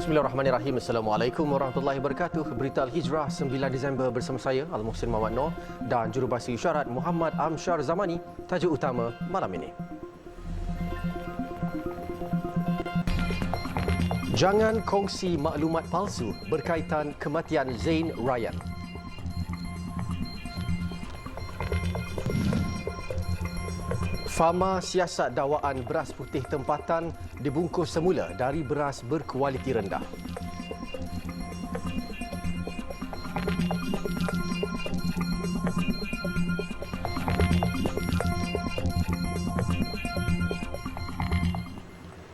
Bismillahirrahmanirrahim. Assalamualaikum warahmatullahi wabarakatuh. Berita Al-Hijrah 9 Disember bersama saya Al-Muhsin Muhammad Noor dan jurubahasa isyarat Muhammad Amsyar Zamani. Tajuk utama malam ini. Jangan kongsi maklumat palsu berkaitan kematian Zain Ryan. Fama siasat dakwaan beras putih tempatan dibungkus semula dari beras berkualiti rendah.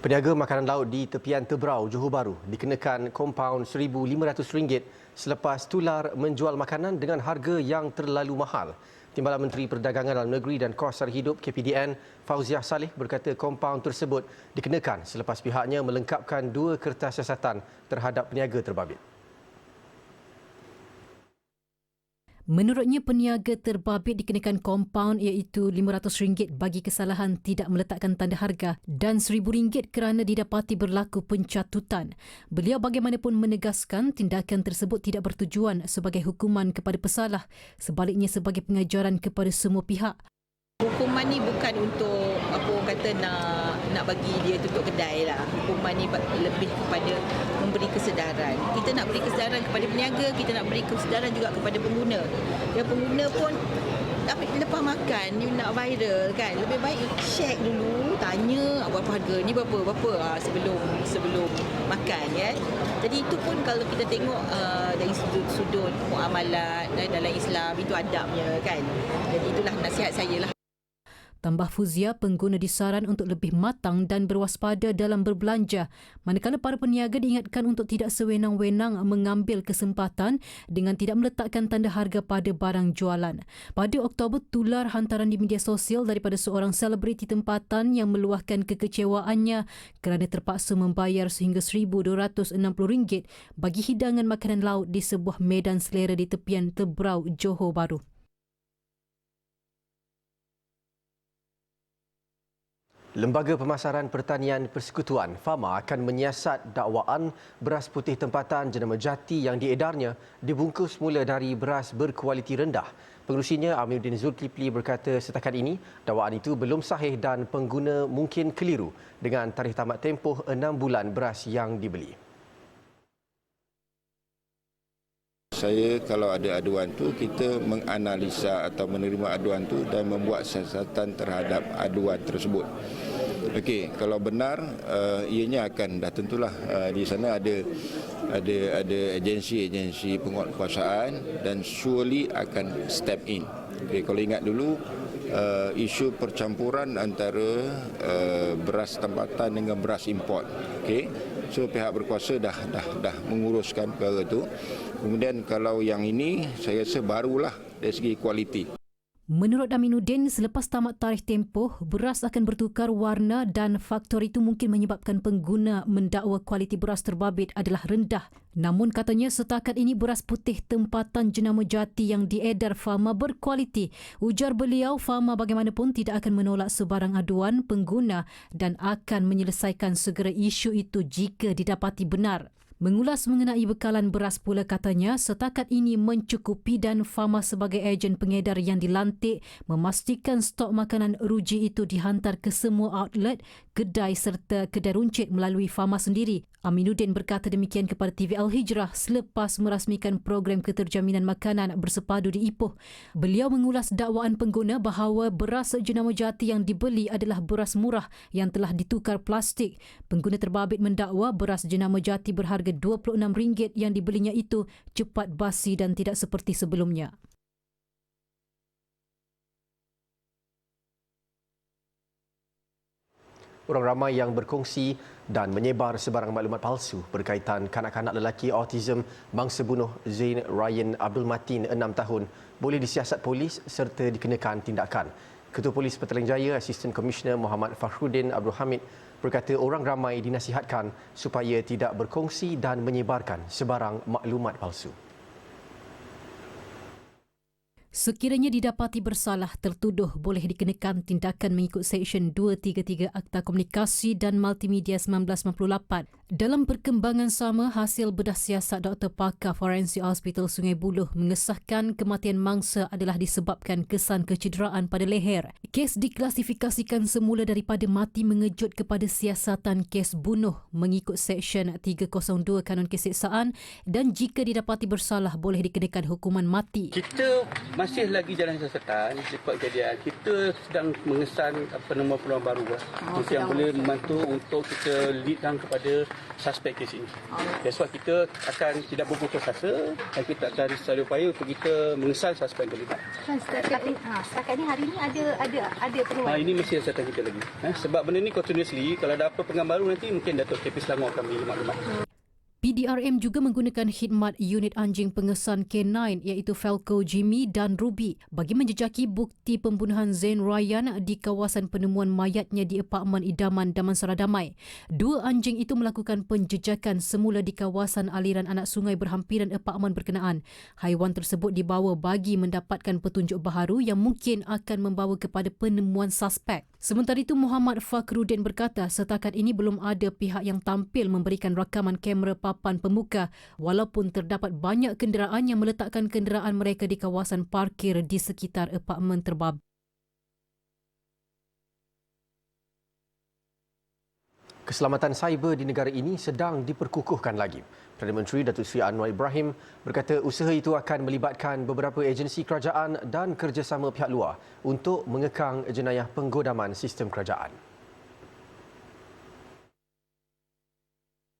Peniaga makanan laut di tepian Tebrau, Johor Bahru dikenakan kompaun RM1,500 selepas tular menjual makanan dengan harga yang terlalu mahal. Timbalan Menteri Perdagangan Dalam Negeri dan Kos Sara Hidup KPDN Fauziah Saleh berkata kompaun tersebut dikenakan selepas pihaknya melengkapkan 2 kertas siasatan terhadap peniaga terbabit. Menurutnya, peniaga terbabit dikenakan kompaun iaitu RM500 bagi kesalahan tidak meletakkan tanda harga dan RM1,000 kerana didapati berlaku pencatutan. Beliau bagaimanapun menegaskan tindakan tersebut tidak bertujuan sebagai hukuman kepada pesalah, sebaliknya sebagai pengajaran kepada semua pihak. Hukuman ni bukan untuk apa orang kata nak bagi dia tutup kedai lah. Hukuman ni lebih kepada memberi kesedaran. Kita nak beri kesedaran kepada peniaga, kita nak beri kesedaran juga kepada pengguna. Yang pengguna pun tapi lepas makan you nak viral kan, lebih baik check dulu, tanya berapa harga ni, berapa sebelum makan kan. Jadi itu pun kalau kita tengok dari sudut muamalat dalam Islam itu adabnya kan. Jadi itulah nasihat saya lah. Tambah Fuzia, pengguna disaran untuk lebih matang dan berwaspada dalam berbelanja, manakala para peniaga diingatkan untuk tidak sewenang-wenang mengambil kesempatan dengan tidak meletakkan tanda harga pada barang jualan. Pada Oktober, tular hantaran di media sosial daripada seorang selebriti tempatan yang meluahkan kekecewaannya kerana terpaksa membayar sehingga RM1,260 bagi hidangan makanan laut di sebuah medan selera di tepian Tebrau, Johor Bahru. Lembaga Pemasaran Pertanian Persekutuan FAMA akan menyiasat dakwaan beras putih tempatan jenama jati yang diedarnya dibungkus mula dari beras berkualiti rendah. Pengerusinya Aminuddin Zulkifli berkata setakat ini dakwaan itu belum sahih dan pengguna mungkin keliru dengan tarikh tamat tempoh 6 bulan beras yang dibeli. Saya kalau ada aduan tu, kita menganalisa atau menerima aduan tu dan membuat siasatan terhadap aduan tersebut. Okey, kalau benar ianya akan dah tentulah di sana ada agensi-agensi penguatkuasaan dan surely akan step in. Okey, kalau ingat dulu isu percampuran antara beras tempatan dengan beras import. Okey. So pihak berkuasa dah menguruskan perkara itu. Kemudian kalau yang ini saya rasa barulah dari segi kualiti. Menurut Aminuddin, selepas tamat tarikh tempoh, beras akan bertukar warna dan faktor itu mungkin menyebabkan pengguna mendakwa kualiti beras terbabit adalah rendah. Namun katanya setakat ini beras putih tempatan jenama jati yang diedar FAMA berkualiti. Ujar beliau, FAMA bagaimanapun tidak akan menolak sebarang aduan pengguna dan akan menyelesaikan segera isu itu jika didapati benar. Mengulas mengenai bekalan beras pula katanya setakat ini mencukupi dan FAMA sebagai ejen pengedar yang dilantik memastikan stok makanan ruji itu dihantar ke semua outlet, kedai serta kedai runcit melalui FAMA sendiri. Aminuddin berkata demikian kepada TV Al-Hijrah selepas merasmikan program keterjaminan makanan bersepadu di Ipoh. Beliau mengulas dakwaan pengguna bahawa beras jenama jati yang dibeli adalah beras murah yang telah ditukar plastik. Pengguna terbabit mendakwa beras jenama jati berharga RM26 yang dibelinya itu cepat basi dan tidak seperti sebelumnya. Orang ramai yang berkongsi dan menyebar sebarang maklumat palsu berkaitan kanak-kanak lelaki autism bangsa bunuh Zain Ryan Abdul Matin 6 tahun boleh disiasat polis serta dikenakan tindakan. Ketua Polis Petaling Jaya, Asisten Komisioner Muhammad Fakhruddin Abdul Hamid berkata orang ramai dinasihatkan supaya tidak berkongsi dan menyebarkan sebarang maklumat palsu. Sekiranya didapati bersalah, tertuduh boleh dikenakan tindakan mengikut Seksyen 233 Akta Komunikasi dan Multimedia 1998. Dalam perkembangan sama, hasil bedah siasat Dr. Pakar Forensik Hospital Sungai Buloh mengesahkan kematian mangsa adalah disebabkan kesan kecederaan pada leher. Kes diklasifikasikan semula daripada mati mengejut kepada siasatan kes bunuh mengikut Seksyen 302 Kanun Keseksaan dan jika didapati bersalah boleh dikenakan hukuman mati. Kita masih lagi jalan siasatan selepas kejadian. Kita sedang mengesan penemuan-penemuan baru yang boleh membantu untuk kita leadkan kepada suspek kes ini. Sebab kita akan tidak berputus asa dan kita akan risau upaya untuk kita mengesan suspek yang terlibat. Setakat ni hari ni ada penemuan. Ini masih siasatan kita lagi. Sebab benda ni continuously, kalau ada apa pengambar baru nanti mungkin Datuk KP Selangor akan beri maklumat. PDRM juga menggunakan khidmat unit anjing pengesan K9 iaitu Falco, Jimmy dan Ruby bagi menjejaki bukti pembunuhan Zain Ryan di kawasan penemuan mayatnya di apartmen idaman Damansara Damai. Dua anjing itu melakukan penjejakan semula di kawasan aliran anak sungai berhampiran apartmen berkenaan. Haiwan tersebut dibawa bagi mendapatkan petunjuk baharu yang mungkin akan membawa kepada penemuan suspek. Sementara itu, Muhammad Fakhruddin berkata setakat ini belum ada pihak yang tampil memberikan rakaman kamera papan pemuka walaupun terdapat banyak kenderaan yang meletakkan kenderaan mereka di kawasan parkir di sekitar apartmen terbabit. Keselamatan cyber di negara ini sedang diperkukuhkan lagi. Perdana Menteri Datuk Seri Anwar Ibrahim berkata usaha itu akan melibatkan beberapa agensi kerajaan dan kerjasama pihak luar untuk mengekang jenayah penggodaman sistem kerajaan.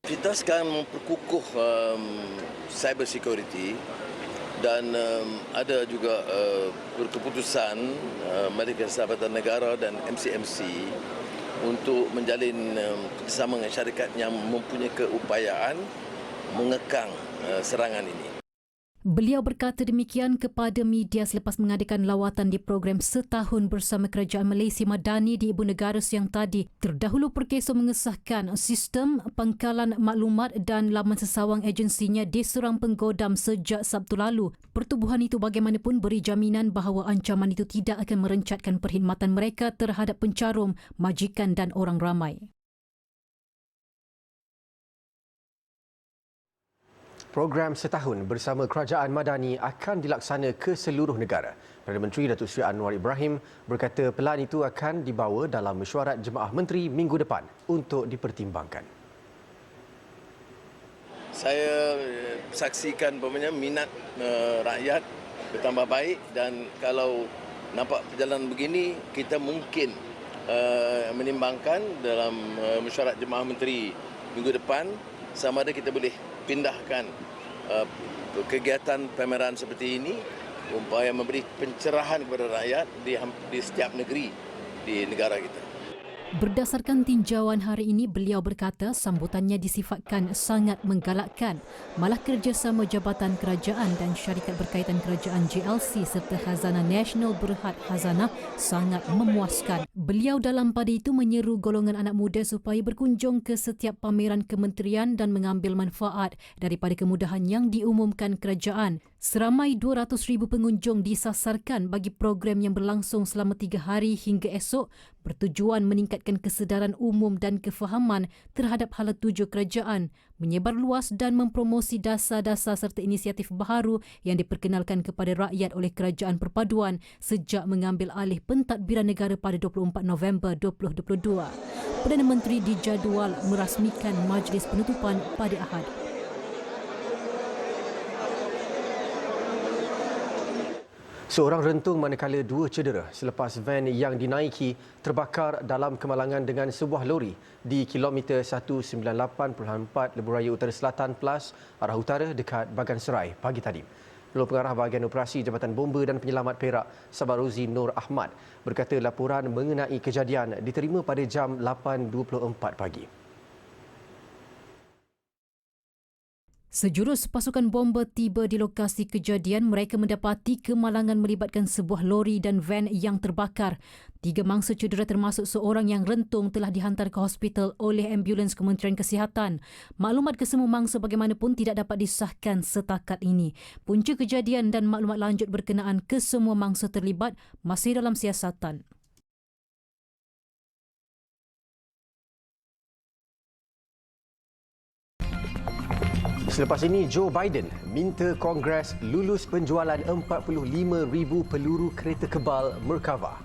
Kita sekarang memperkukuh cyber security dan ada juga keputusan Majlis Keselamatan Negara dan MCMC untuk menjalin kerjasama dengan syarikat yang mempunyai keupayaan mengekang serangan ini. Beliau berkata demikian kepada media selepas mengadakan lawatan di program setahun bersama Kerajaan Malaysia Madani di Ibu Negara siang tadi. Terdahulu Perkeso mengesahkan sistem pangkalan maklumat dan laman sesawang agensinya diserang penggodam sejak Sabtu lalu. Pertubuhan itu bagaimanapun beri jaminan bahawa ancaman itu tidak akan merencatkan perkhidmatan mereka terhadap pencarum, majikan dan orang ramai. Program setahun bersama Kerajaan Madani akan dilaksana ke seluruh negara. Perdana Menteri Datuk Seri Anwar Ibrahim berkata pelan itu akan dibawa dalam mesyuarat Jemaah Menteri minggu depan untuk dipertimbangkan. Saya saksikan minat rakyat bertambah baik dan kalau nampak perjalanan begini kita mungkin menimbangkan dalam mesyuarat Jemaah Menteri minggu depan sama ada kita boleh pindahkan kegiatan pameran seperti ini supaya memberi pencerahan kepada rakyat di setiap negeri di negara kita. Berdasarkan tinjauan hari ini, beliau berkata sambutannya disifatkan sangat menggalakkan. Malah kerjasama Jabatan Kerajaan dan syarikat berkaitan kerajaan JLC serta Khazanah Nasional Berhad Khazanah sangat memuaskan. Beliau dalam pada itu menyeru golongan anak muda supaya berkunjung ke setiap pameran kementerian dan mengambil manfaat daripada kemudahan yang diumumkan kerajaan. Seramai 200,000 pengunjung disasarkan bagi program yang berlangsung selama 3 hari hingga esok bertujuan meningkatkan kesedaran umum dan kefahaman terhadap hala tuju kerajaan, menyebar luas dan mempromosi dasar-dasar serta inisiatif baharu yang diperkenalkan kepada rakyat oleh Kerajaan Perpaduan sejak mengambil alih pentadbiran negara pada 24 November 2022. Perdana Menteri dijadual merasmikan majlis penutupan pada Ahad. Seorang rentung manakala 2 cedera selepas van yang dinaiki terbakar dalam kemalangan dengan sebuah lori di kilometer 198.4 Lebuh Raya Utara Selatan Plus arah utara dekat Bagan Serai pagi tadi. Lalu Pengarah Bahagian Operasi Jabatan Bomba dan Penyelamat Perak Sabarozi Nur Ahmad berkata laporan mengenai kejadian diterima pada jam 8.24 pagi. Sejurus pasukan bomba tiba di lokasi kejadian. Mereka mendapati kemalangan melibatkan sebuah lori dan van yang terbakar. 3 mangsa cedera termasuk seorang yang rentung telah dihantar ke hospital oleh ambulans Kementerian Kesihatan. Maklumat kesemua mangsa bagaimanapun tidak dapat disahkan setakat ini. Punca kejadian dan maklumat lanjut berkenaan kesemua mangsa terlibat masih dalam siasatan. Selepas ini, Joe Biden minta Kongres lulus penjualan 45,000 peluru kereta kebal Merkava.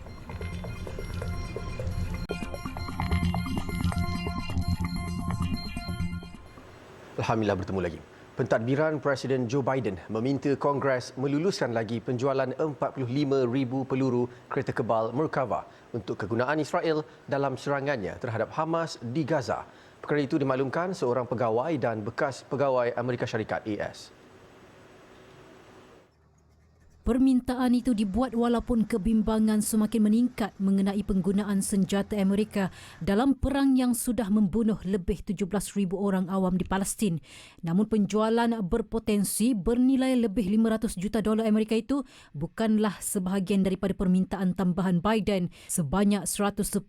Alhamdulillah bertemu lagi. Pentadbiran Presiden Joe Biden meminta Kongres meluluskan lagi penjualan 45,000 peluru kereta kebal Merkava untuk kegunaan Israel dalam serangannya terhadap Hamas di Gaza. Perkara itu dimaklumkan seorang pegawai dan bekas pegawai Amerika Syarikat AS. Permintaan itu dibuat walaupun kebimbangan semakin meningkat mengenai penggunaan senjata Amerika dalam perang yang sudah membunuh lebih 17,000 orang awam di Palestin. Namun penjualan berpotensi bernilai lebih $500 juta Amerika itu bukanlah sebahagian daripada permintaan tambahan Biden sebanyak 110.5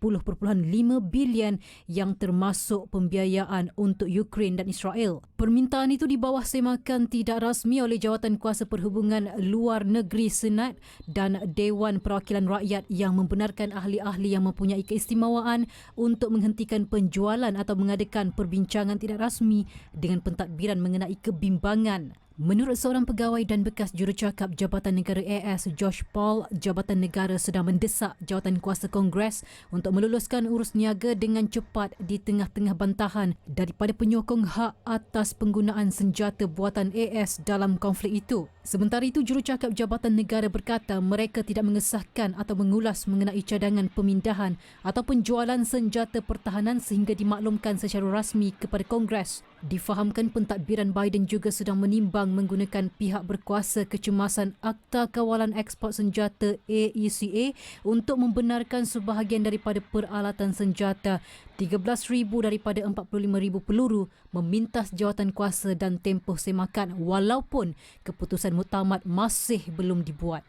bilion yang termasuk pembiayaan untuk Ukraine dan Israel. Permintaan itu di bawah semakan tidak rasmi oleh Jawatan Kuasa Perhubungan Luar Negeri Senat dan Dewan Perwakilan Rakyat yang membenarkan ahli-ahli yang mempunyai keistimewaan untuk menghentikan penjualan atau mengadakan perbincangan tidak rasmi dengan pentadbiran mengenai kebimbangan. Menurut seorang pegawai dan bekas jurucakap Jabatan Negara AS, Josh Paul, Jabatan Negara sedang mendesak Jawatan Kuasa Kongres untuk meluluskan urus niaga dengan cepat di tengah-tengah bantahan daripada penyokong hak atas penggunaan senjata buatan AS dalam konflik itu. Sementara itu, jurucakap Jabatan Negara berkata mereka tidak mengesahkan atau mengulas mengenai cadangan pemindahan atau penjualan senjata pertahanan sehingga dimaklumkan secara rasmi kepada Kongres. Difahamkan pentadbiran Biden juga sedang menimbang menggunakan pihak berkuasa kecemasan Akta Kawalan Ekspor Senjata AECA untuk membenarkan sebahagian daripada peralatan senjata 13,000 daripada 45,000 peluru memintas jawatan kuasa dan tempoh semakan walaupun keputusan muktamad masih belum dibuat.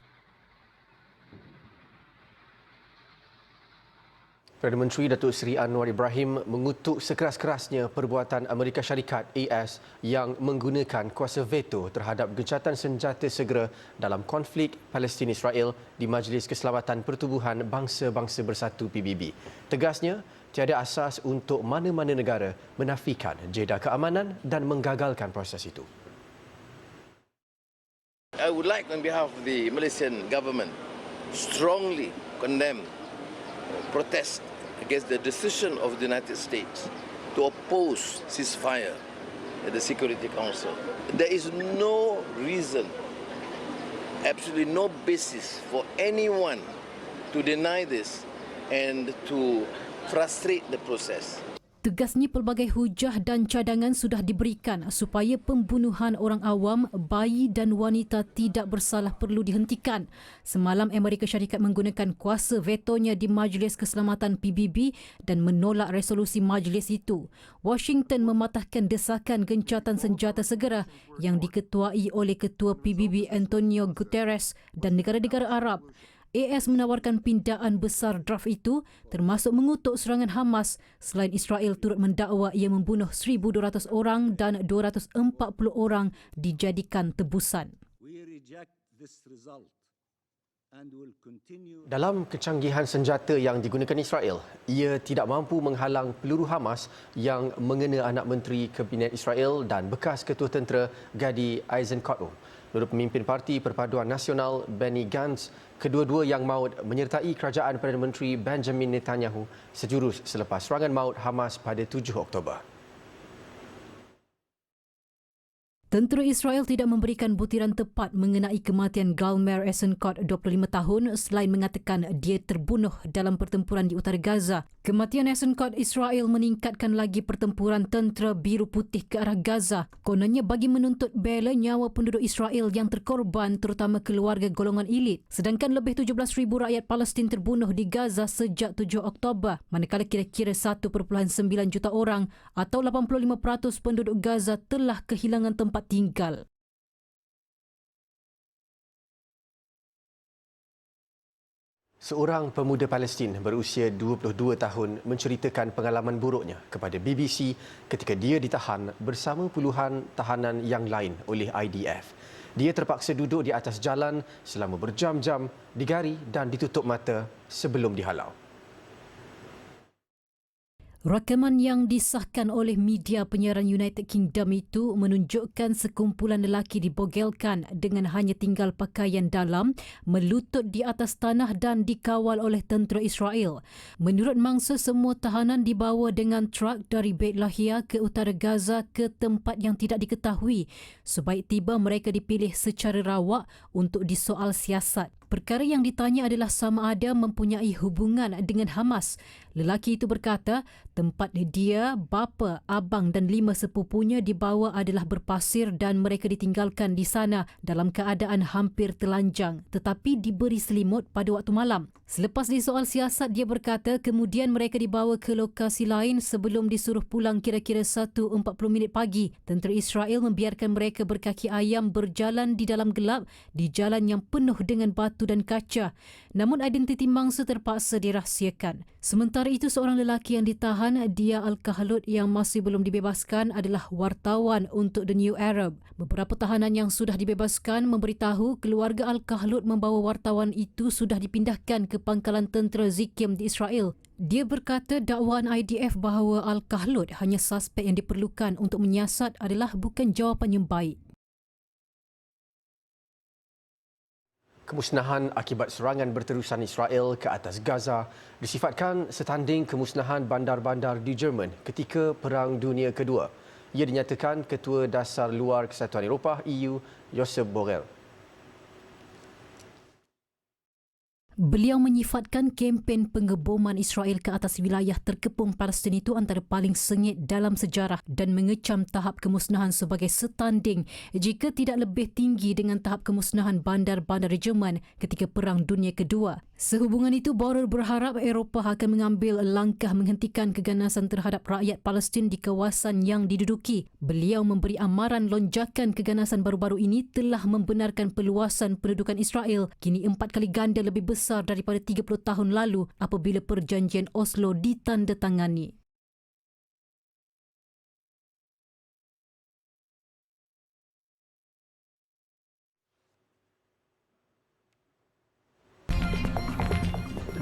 Perdana Menteri Datuk Seri Anwar Ibrahim mengutuk sekeras-kerasnya perbuatan Amerika Syarikat AS yang menggunakan kuasa veto terhadap gencatan senjata segera dalam konflik Palestin-Israel di Majlis Keselamatan Pertubuhan Bangsa-Bangsa Bersatu PBB. Tegasnya, tiada asas untuk mana-mana negara menafikan jeda keamanan dan menggagalkan proses itu. I would like on behalf of the Malaysian government strongly condemn protest against the decision of the United States to oppose ceasefire at the Security Council. There is no reason, absolutely no basis for anyone to deny this and to frustrate the process. Tegasnya, pelbagai hujah dan cadangan sudah diberikan supaya pembunuhan orang awam, bayi dan wanita tidak bersalah perlu dihentikan. Semalam Amerika Syarikat menggunakan kuasa vetonya di Majlis Keselamatan PBB dan menolak resolusi majlis itu. Washington mematahkan desakan gencatan senjata segera yang diketuai oleh Ketua PBB Antonio Guterres dan negara-negara Arab. AS menawarkan pindaan besar draft itu termasuk mengutuk serangan Hamas selain Israel turut mendakwa ia membunuh 1,200 orang dan 240 orang dijadikan tebusan. Dalam kecanggihan senjata yang digunakan Israel, ia tidak mampu menghalang peluru Hamas yang mengena anak Menteri Kabinet Israel dan bekas Ketua Tentera Gadi Eisenkot. Menurut pemimpin Parti Perpaduan Nasional Benny Gantz, kedua-dua yang maut menyertai kerajaan Perdana Menteri Benjamin Netanyahu sejurus selepas serangan maut Hamas pada 7 Oktober. Tentera Israel tidak memberikan butiran tepat mengenai kematian Galmer Eisenkot 25 tahun selain mengatakan dia terbunuh dalam pertempuran di utara Gaza. Kematian Eisenkot Israel meningkatkan lagi pertempuran tentera biru putih ke arah Gaza. Kononnya bagi menuntut bela nyawa penduduk Israel yang terkorban terutama keluarga golongan elit. Sedangkan lebih 17,000 rakyat Palestin terbunuh di Gaza sejak 7 Oktober. Manakala kira-kira 1.9 juta orang atau 85% penduduk Gaza telah kehilangan tempat tempat tinggal. Seorang pemuda Palestin berusia 22 tahun menceritakan pengalaman buruknya kepada BBC ketika dia ditahan bersama puluhan tahanan yang lain oleh IDF. Dia terpaksa duduk di atas jalan selama berjam-jam, digari dan ditutup mata sebelum dihalau. Rakaman yang disahkan oleh media penyiaran United Kingdom itu menunjukkan sekumpulan lelaki dibogelkan dengan hanya tinggal pakaian dalam, melutut di atas tanah dan dikawal oleh tentera Israel. Menurut mangsa, semua tahanan dibawa dengan trak dari Beit Lahia ke utara Gaza ke tempat yang tidak diketahui. Sebaik tiba, mereka dipilih secara rawak untuk disoal siasat. Perkara yang ditanya adalah sama ada mempunyai hubungan dengan Hamas. Lelaki itu berkata tempat dia, bapa, abang dan 5 sepupunya dibawa adalah berpasir dan mereka ditinggalkan di sana dalam keadaan hampir telanjang tetapi diberi selimut pada waktu malam. Selepas disoal siasat, dia berkata kemudian mereka dibawa ke lokasi lain sebelum disuruh pulang kira-kira 1:40 pagi. Tentera Israel membiarkan mereka berkaki ayam berjalan di dalam gelap di jalan yang penuh dengan batu dan kaca. Namun identiti mangsa terpaksa dirahsiakan. Sementara itu, seorang lelaki yang ditahan, Dia Al-Kahlut, yang masih belum dibebaskan adalah wartawan untuk The New Arab. Beberapa tahanan yang sudah dibebaskan memberitahu keluarga Al-Kahlut membawa wartawan itu sudah dipindahkan ke pangkalan tentera Zikim di Israel. Dia berkata dakwaan IDF bahawa Al-Kahlut hanya suspek yang diperlukan untuk menyiasat adalah bukan jawapan yang baik. Kemusnahan akibat serangan berterusan Israel ke atas Gaza disifatkan setanding kemusnahan bandar-bandar di Jerman ketika Perang Dunia Kedua. Ia dinyatakan Ketua Dasar Luar Kesatuan Eropah EU, Josep Borrell. Beliau menyifatkan kempen pengeboman Israel ke atas wilayah terkepung Palestin itu antara paling sengit dalam sejarah dan mengecam tahap kemusnahan sebagai setanding jika tidak lebih tinggi dengan tahap kemusnahan bandar-bandar Jerman ketika Perang Dunia Kedua. Sehubungan itu, Borrell berharap Eropah akan mengambil langkah menghentikan keganasan terhadap rakyat Palestin di kawasan yang diduduki. Beliau memberi amaran lonjakan keganasan baru-baru ini telah membenarkan peluasan pendudukan Israel kini 4 kali ganda lebih besar daripada 30 tahun lalu apabila perjanjian Oslo ditandatangani.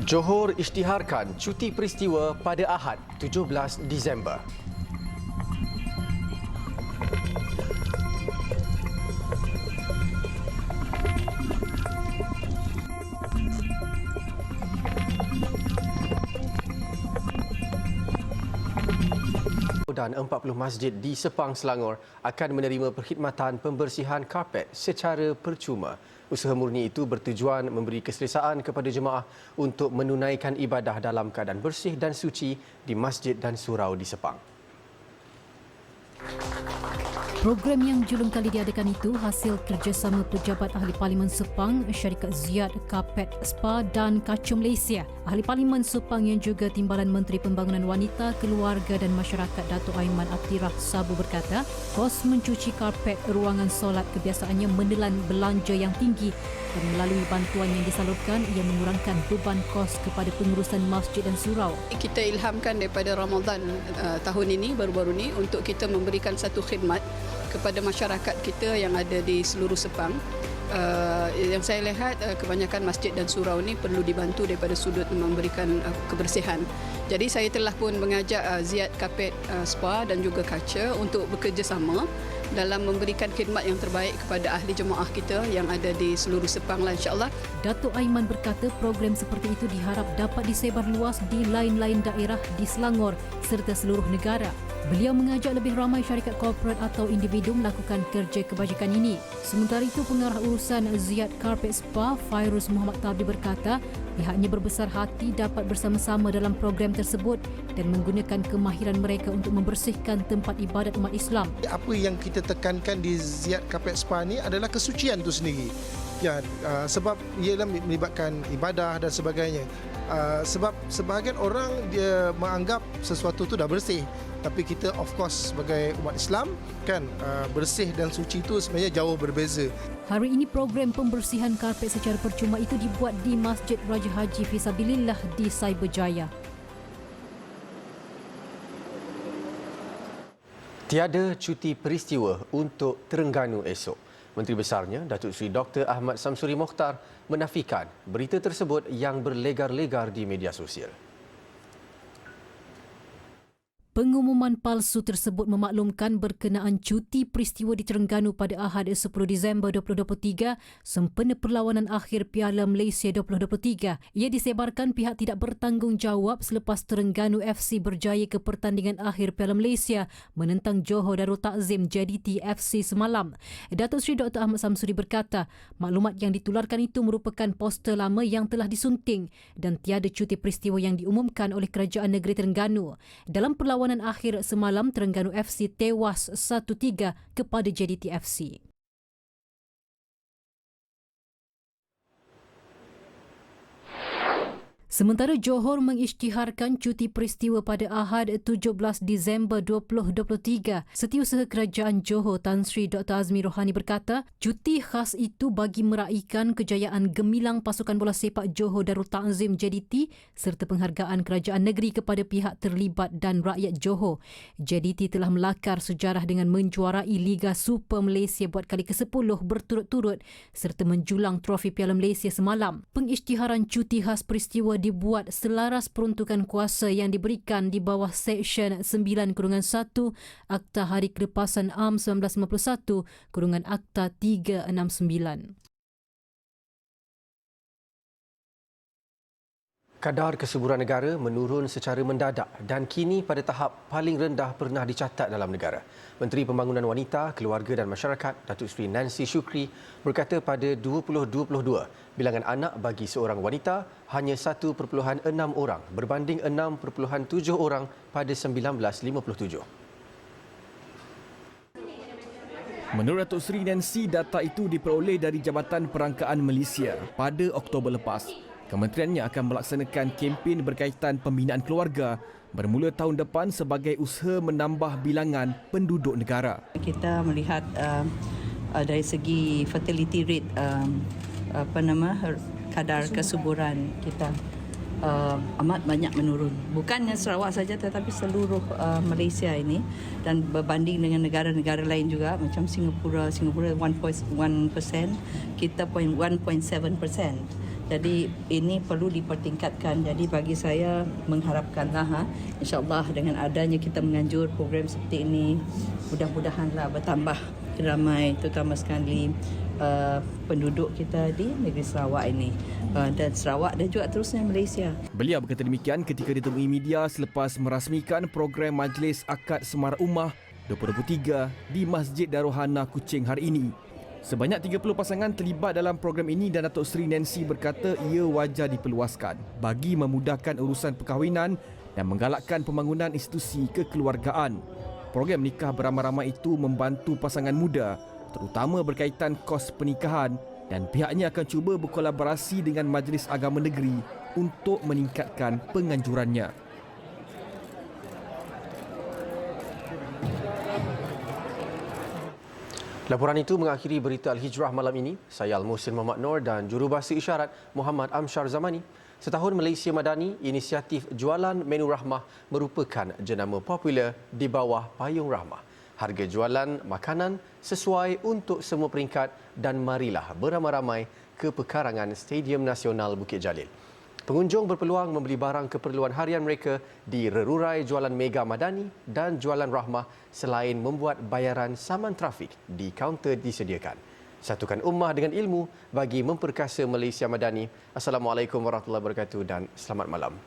Johor isytiharkan cuti peristiwa pada Ahad 17 Disember. Dan 40 masjid di Sepang, Selangor akan menerima perkhidmatan pembersihan karpet secara percuma. Usaha murni itu bertujuan memberi keselesaan kepada jemaah untuk menunaikan ibadah dalam keadaan bersih dan suci di masjid dan surau di Sepang. Program yang julung kali diadakan itu hasil kerjasama Pejabat Ahli Parlimen Sepang, Syarikat Ziyad Karpet Spa dan Kaca Malaysia. Ahli Parlimen Sepang yang juga Timbalan Menteri Pembangunan Wanita, Keluarga dan Masyarakat Datuk Aiman Atirah Sabu berkata, kos mencuci karpet ruangan solat kebiasaannya menelan belanja yang tinggi dan melalui bantuan yang disalurkan, ia mengurangkan beban kos kepada pengurusan masjid dan surau. Kita ilhamkan daripada Ramadan tahun ini, baru-baru ini, untuk kita memberikan satu khidmat kepada masyarakat kita yang ada di seluruh Sepang. Yang saya lihat kebanyakan masjid dan surau ini perlu dibantu daripada sudut memberikan kebersihan. Jadi saya telah pun mengajak Ziyad Karpet Spa dan juga Kaca untuk bekerjasama dalam memberikan khidmat yang terbaik kepada ahli jemaah kita yang ada di seluruh Sepang lah, insya-Allah. Datuk Aiman berkata program seperti itu diharap dapat disebar luas di lain-lain daerah di Selangor serta seluruh negara. Beliau mengajak lebih ramai syarikat korporat atau individu melakukan kerja kebajikan ini. Sementara itu, pengarah urusan Ziyad Karpet Spa, Fairuz Muhammad Tabli berkata, pihaknya berbesar hati dapat bersama-sama dalam program tersebut dan menggunakan kemahiran mereka untuk membersihkan tempat ibadat umat Islam. Apa yang kita tekankan di Ziyad Karpet Spa ni adalah kesucian itu sendiri. Ya, sebab ia melibatkan ibadah dan sebagainya. Sebab sebahagian orang dia menganggap sesuatu tu dah bersih, tapi kita of course sebagai umat Islam kan, bersih dan suci itu sebenarnya jauh berbeza. Hari ini program pembersihan karpet secara percuma itu dibuat di Masjid Raja Haji Fisabilillah di Cyberjaya. Tiada cuti peristiwa untuk Terengganu esok. Menteri Besarnya, Datuk Seri Dr. Ahmad Samsuri Mokhtar menafikan berita tersebut yang berlegar-legar di media sosial. Pengumuman palsu tersebut memaklumkan berkenaan cuti peristiwa di Terengganu pada Ahad 10 Disember 2023 sempena perlawanan akhir Piala Malaysia 2023. Ia disebarkan pihak tidak bertanggungjawab selepas Terengganu FC berjaya ke pertandingan akhir Piala Malaysia menentang Johor Darul Takzim JDT FC semalam. Datuk Seri Dr. Ahmad Samsuri berkata, maklumat yang ditularkan itu merupakan poster lama yang telah disunting dan tiada cuti peristiwa yang diumumkan oleh Kerajaan Negeri Terengganu. Dalam perlawanan akhir semalam, Terengganu FC tewas 1-3 kepada JDT FC. Sementara Johor mengisytiharkan cuti peristiwa pada Ahad 17 Disember 2023. Setiausaha Kerajaan Johor Tan Sri Dr. Azmi Rohani berkata, cuti khas itu bagi meraihkan kejayaan gemilang pasukan bola sepak Johor Darul Takzim JDT serta penghargaan kerajaan negeri kepada pihak terlibat dan rakyat Johor. JDT telah melakar sejarah dengan menjuarai Liga Super Malaysia buat kali ke-10 berturut-turut serta menjulang trofi Piala Malaysia semalam. Pengisytiharan cuti khas peristiwa dibuat selaras peruntukan kuasa yang diberikan di bawah Seksyen 9-1 Akta Hari Kelepasan Am 1951 Akta 369. Kadar kesuburan negara menurun secara mendadak dan kini pada tahap paling rendah pernah dicatat dalam negara. Menteri Pembangunan Wanita, Keluarga dan Masyarakat, Datuk Seri Nancy Shukri berkata pada 2022, bilangan anak bagi seorang wanita hanya 1.6 orang berbanding 6.7 orang pada 1957. Menurut Datuk Seri Nancy, data itu diperoleh dari Jabatan Perangkaan Malaysia pada Oktober lepas. Kementeriannya akan melaksanakan kempen berkaitan pembinaan keluarga bermula tahun depan sebagai usaha menambah bilangan penduduk negara. Kita melihat dari segi fertility rate, kadar kesuburan kita amat banyak menurun. Bukannya Sarawak saja tetapi seluruh Malaysia ini, dan berbanding dengan negara-negara lain juga macam Singapura 1.1%, kita 1.7%. Jadi ini perlu dipertingkatkan. Jadi bagi saya mengharapkanlah insya-Allah dengan adanya kita menganjur program seperti ini, mudah-mudahanlah bertambah ramai terutama sekali penduduk kita di negeri Sarawak ini dan Sarawak dan juga terusnya Malaysia. Beliau berkata demikian ketika ditemui media selepas merasmikan program Majlis Akad Semara Ummah 2023 di Masjid Darul Hana Kuching hari ini. Sebanyak 30 pasangan terlibat dalam program ini dan Datuk Seri Nancy berkata ia wajar diperluaskan bagi memudahkan urusan perkahwinan dan menggalakkan pembangunan institusi kekeluargaan. Program nikah beramai-ramai itu membantu pasangan muda terutama berkaitan kos pernikahan dan pihaknya akan cuba berkolaborasi dengan Majlis Agama Negeri untuk meningkatkan penganjurannya. Laporan itu mengakhiri berita Al-Hijrah malam ini. Saya Al-Muhsin Muhammad Noor dan Jurubahasa Isyarat Muhammad Amshar Zamani. Setahun Malaysia Madani, inisiatif jualan menu rahmah merupakan jenama popular di bawah payung rahmah. Harga jualan makanan sesuai untuk semua peringkat dan marilah beramai-ramai ke pekarangan Stadium Nasional Bukit Jalil. Pengunjung berpeluang membeli barang keperluan harian mereka di rerurai jualan Mega Madani dan jualan rahmah selain membuat bayaran saman trafik di kaunter disediakan. Satukan ummah dengan ilmu bagi memperkasa Malaysia Madani. Assalamualaikum warahmatullahi wabarakatuh dan selamat malam.